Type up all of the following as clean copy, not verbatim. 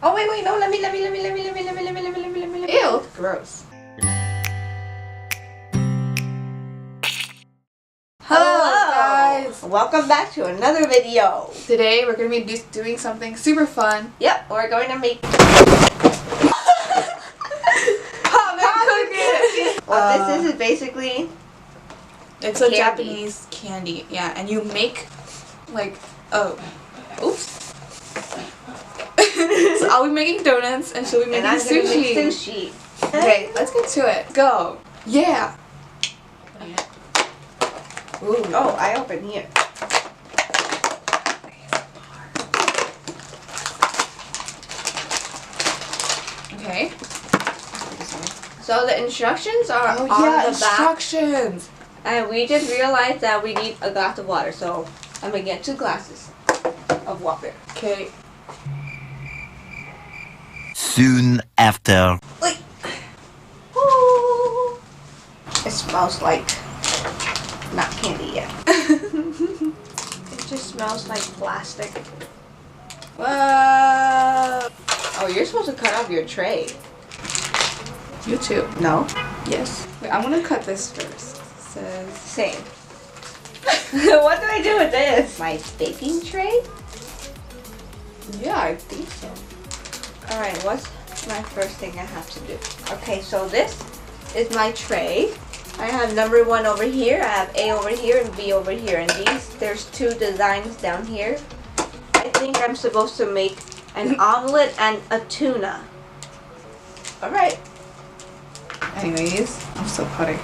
Oh wait, no, let me. Ew, gross. Hello guys! Welcome back to another video. Today we're going to be doing something super fun. Yep, we're going to make Popin Cookin! What this is basically It's a candy. Japanese candy, yeah, and you make like, oops. So I'll be making donuts and she'll be making and I'm gonna sushi. make sushi. Okay, let's get to it. Go. Yeah. Ooh. Oh, I open here. Okay. So the instructions are on the back, instructions. and we just realized that we need a glass of water. So I'm gonna get 2 glasses of water. Okay. Soon after. Wait. Ooh. It smells like not candy yet. It just smells like plastic. Whoa. Oh, you're supposed to cut off your tray. You too. No. Yes. Wait, I'm gonna cut this first. It says. Same. What do I do with this? My baking tray? Yeah, I think so. Alright, what's my first thing I have to do? Okay, so this is my tray. I have number 1 over here, I have A over here, and B over here. And there's 2 designs down here. I think I'm supposed to make an omelet and a tuna. Alright. Anyways, I'm still cutting.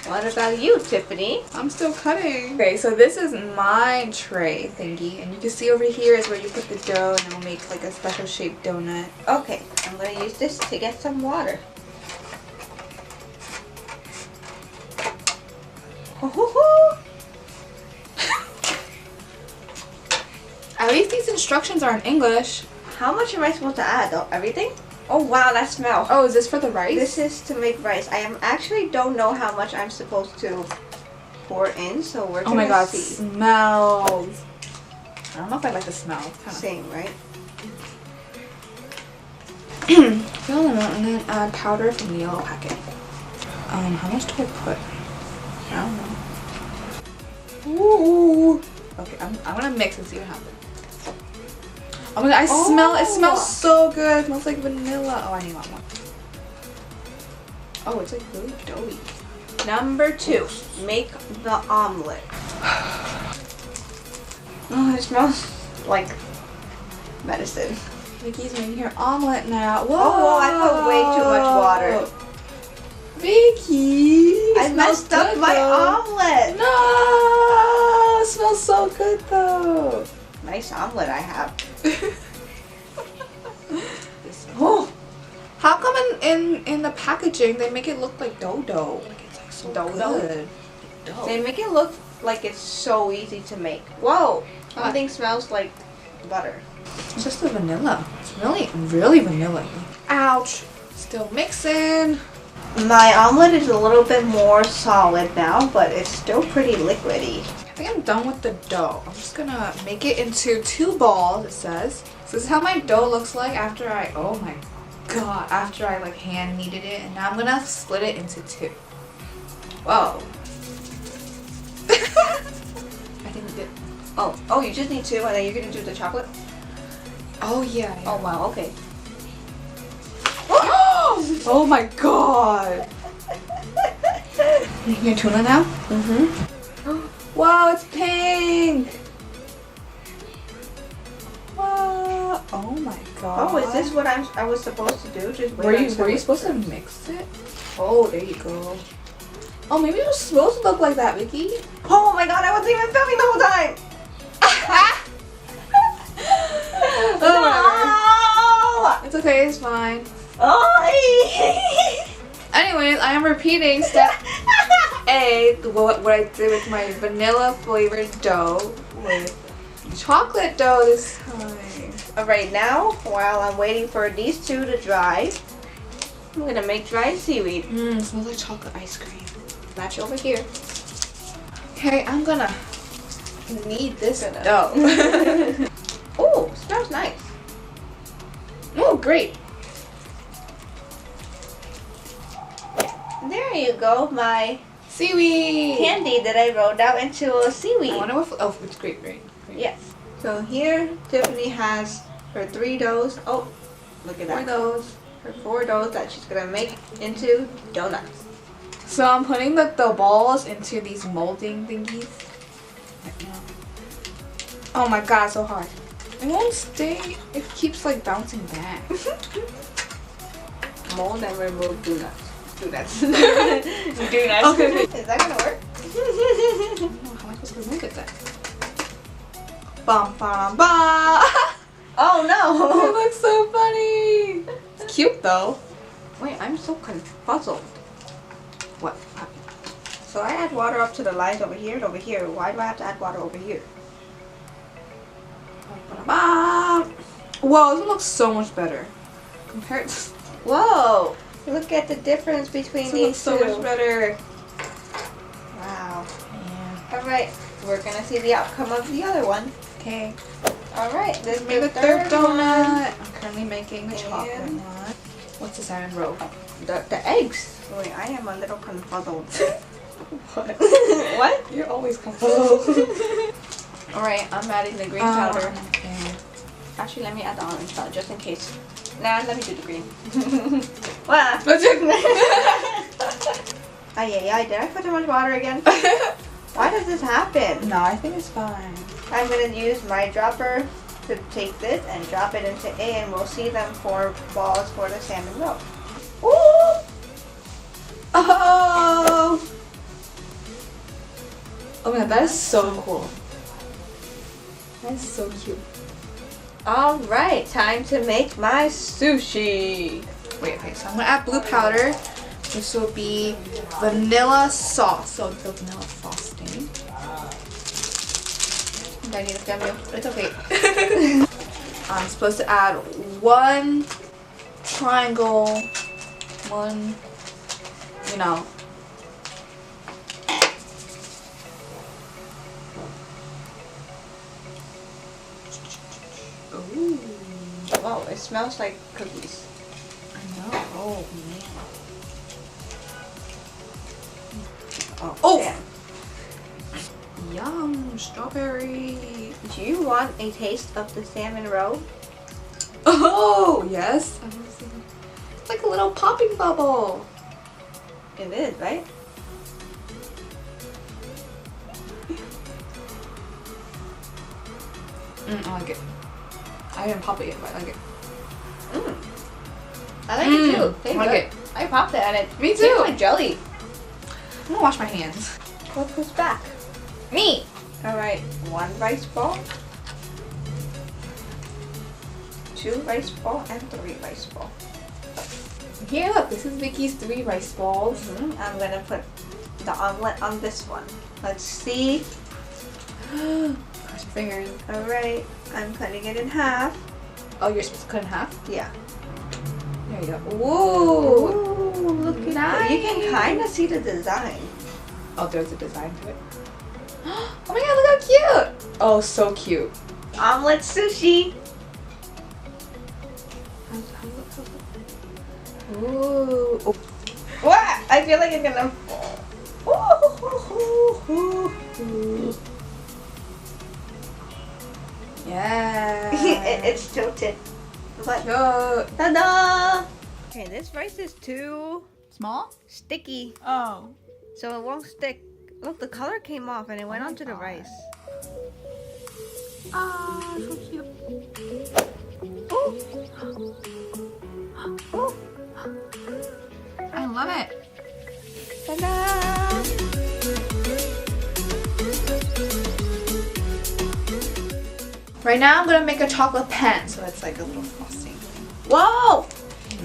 What about you, Tiffany? I'm still cutting. Okay, so this is my tray thingy, and you can see over here is where you put the dough, and then we'll make like a special shaped donut. Okay, I'm going to use this to get some water. At least these instructions are in English. How much am I supposed to add though? Everything? Oh wow, that smell. Oh, is this for the rice? This is to make rice. Actually don't know how much I'm supposed to pour in, so we're gonna oh my god, see. smells. I don't know if I like the smell. It's kinda Same, right? Fill them out and then add powder from the yellow packet. How much do I put? I don't know. Ooh. Okay, I'm gonna mix and see what happens. Oh my god, I smell it. It smells so good. It smells like vanilla. Oh, I need one more. Oh, it's like really doughy. Number 2, make the omelet. Oh, it smells like medicine. Vicky's making her omelet now. Whoa! Oh, I put way too much water. Vicky! I messed up my omelet. No! It smells so good though. Nice omelet I have. Oh, How come in the packaging they make it look like dough? Like it's like so Dough? good. they make it look like it's so easy to make. Whoa, something smells like butter. It's just the vanilla. It's really vanilla. Ouch. Still mixing. My omelet is a little bit more solid now, but it's still pretty liquidy. I think I'm done with the dough. I'm just gonna make it into 2 balls, it says. So this is how my dough looks like after oh my god, after I like hand kneaded it. And now I'm gonna split it into 2. Whoa. I think we did. Oh, you just need 2 and then you're gonna do the chocolate? Oh yeah. Oh wow, okay. Oh my god. Making your tuna now? Mm-hmm. Wow, it's pink. Wow. Oh my god. Oh, is this what I was supposed to do? Just wait Were until you it's supposed to first. mix it? Oh, there you go. Oh, maybe it was supposed to look like that, Vicky. Oh my god, I wasn't even filming the whole time! Oh, it's okay, it's fine. Oh! Anyways, I am repeating step A, what I did with my vanilla flavored dough with chocolate dough this time. Alright, now, while I'm waiting for these 2 to dry, I'm gonna make dried seaweed. It smells like chocolate ice cream. Match over here. Okay, I'm gonna knead this Gonna- dough. Oh, smells nice. Oh, great. There you go, my Seaweed. candy that I rolled out into a I seaweed. wonder what. Oh, it's great. Yes. So here, Tiffany has her 3 doughs. Oh, look at that. 4 doughs. Her 4 doughs that she's gonna make into donuts. So I'm putting the balls into these molding thingies. Oh my god, so hard. It won't stay. It keeps like bouncing back. Mold and remove donuts. Donuts. Okay. Is that gonna work? How am I supposed to make it then? Bum bum bum. Oh It no! looks so funny. It's cute though. Wait, I'm so puzzled. What? So I add water up to the lines over here and over here. Why do I have to add water over here? Whoa, this one looks so much better compared to. Whoa! Look at the difference between This one these looks so two. much better. Wow. Yeah. Alright, we're gonna see the outcome of the other one. Okay. Alright, this Make is the third donut. one. I'm currently making the chocolate And- one. What's the salmon roll? The eggs. Wait, I am a little confuzzled. What? What? You're always confuzzled. Alright, I'm adding the green powder. Okay. Actually, let me add the orange powder just in case. Nah, let me do the green. Wow. Let's do Ay, did I put too much water again? Why does this happen? No, I think it's fine. I'm gonna use my dropper to take this and drop it into A, and we'll see them form balls for the salmon roll. Ooh! Oh! Oh my god, that is so cool. That is so cute. Alright, time to make my sushi. Wait, okay, so I'm gonna add blue powder. This will be vanilla sauce. So the vanilla frosting. I need to film you, but it's okay. I'm supposed to add 1 triangle, 1, you know. Ooh. Wow, it smells like cookies. I know. Oh man. Oh, Oh! damn. Yum, strawberry. Do you want a taste of the salmon roll? Oh, yes. I've never seen it. It's like a little popping bubble. It is, right? I like it. I didn't pop it yet, but I like it. I like it too. I like it. I popped it and it Me tastes too. like jelly. I'm gonna wash my hands. What goes back? Me. Alright, 1 rice ball, 2 rice ball, and 3 rice ball. Here, look. This is Vicky's 3 rice balls. I'm gonna put the omelet on this one. Let's see. Cross your fingers. Alright, I'm cutting it in half. Oh, you're supposed to cut in half? Yeah. There you go. Whoa. Ooh, look at that. You can kind of see the design. Oh, there's a design to it. Oh my god, look how cute. Oh, so cute. Omelet sushi. Ooh. Oh. What? I feel like it's gonna fall. Yeah. It's tilted. But Cute. ta-da! Okay, this rice is too Small? sticky, Oh. so it won't stick. Look, the color came off and it went my onto the God. rice. Ah, so cute. Ooh. I love it. Ta-da! Right now I'm gonna make a chocolate pan, so it's like a little frosting. Whoa!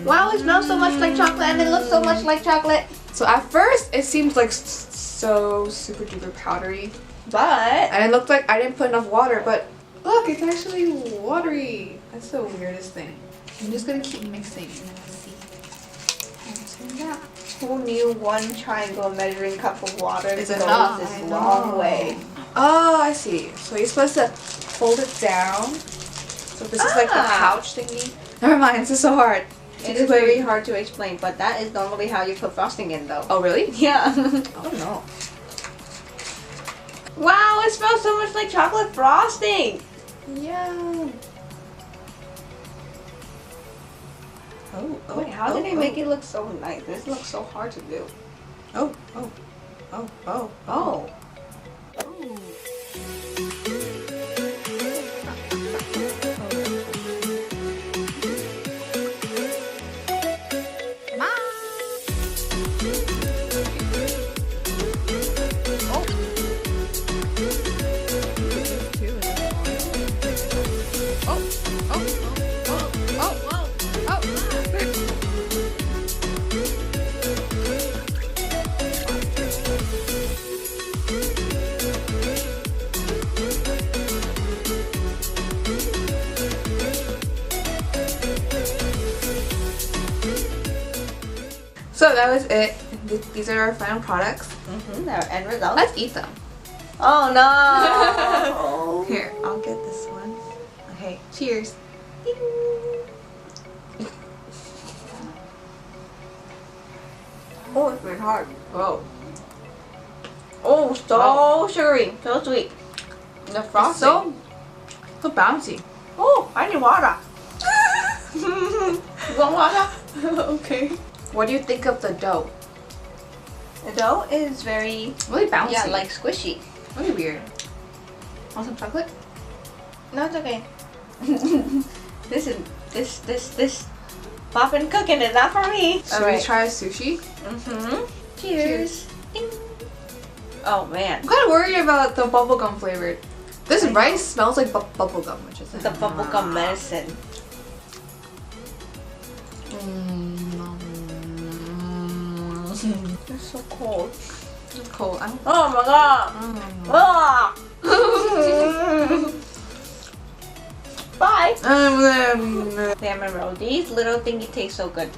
Wow, it smells so much like chocolate and it looks so much like chocolate. So at first it seems like so super duper powdery, But and it looked like I didn't put enough water, but look, it's actually watery. That's the weirdest thing. I'm just gonna keep mixing and then we'll see. who knew 1 triangle measuring cup of water Is goes enough. this I long know. way? Oh, I see. So you're supposed to fold it down. So this is like the Ah. pouch thingy. Never mind, this is so hard. It is very hard to explain, but that is normally how you put frosting in though. Oh, really? Yeah. Oh, no. Wow, it smells so much like chocolate frosting. Yeah. Oh, Wait, how did they make it look so nice? This looks so hard to do. Oh. Oh. So that was it. These are our final products. Our end result. Let's eat them. Oh no! Here, I'll get this one. Okay, cheers. Oh, it's very hard. Whoa. Oh, so sugary, so sweet. The frosting. So bouncy. Oh, I need water. You want water? Okay. What do you think of the dough? The dough is very, Really bouncy. yeah, like squishy. really weird. Want some chocolate? No, it's okay. This Popin Cookin is not for me. Should we try sushi? Cheers. Ding. Oh man. I'm kind of worried about the bubblegum flavored. This rice smells like bubblegum, which is The bubblegum medicine. It's so cold. It's cold. Oh my god. Ah. Bye. Salmon roll. These little thingy taste so good.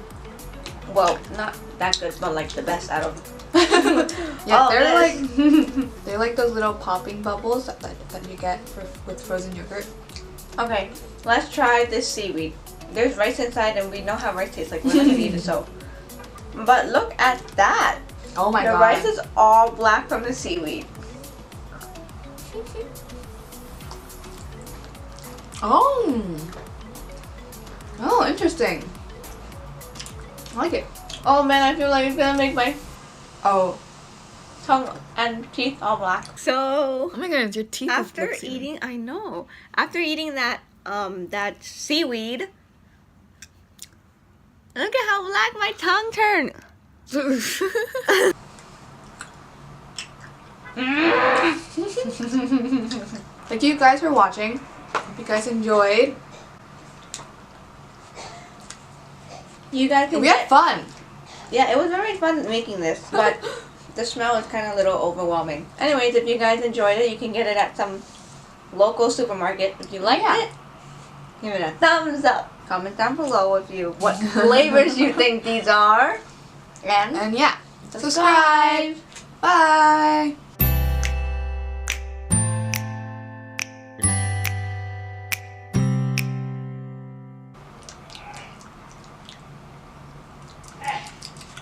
Well, not that good, but like the best out of. Yeah, Oh, they're this. like they're like those little popping bubbles that you get with frozen yogurt. Okay, let's try this seaweed. There's rice inside, and we know how rice tastes like. We're not gonna eat it, so. But look at that. Oh my The god. rice is all black from the seaweed. Oh, interesting. I like it. Oh man, I feel like it's gonna make my Oh. tongue and teeth all black. So Oh my goodness, your teeth. after eating, I know. After eating that that seaweed, look at how black my tongue turned. Thank you guys for watching. Hope you guys enjoyed. You guys can We had fun. Yeah, it was very fun making this, but the smell is kind of a little overwhelming. Anyways, if you guys enjoyed it, you can get it at some local supermarket. If you liked it, give it a thumbs up. Comment down below if you what flavors you think these are. And And yeah, subscribe.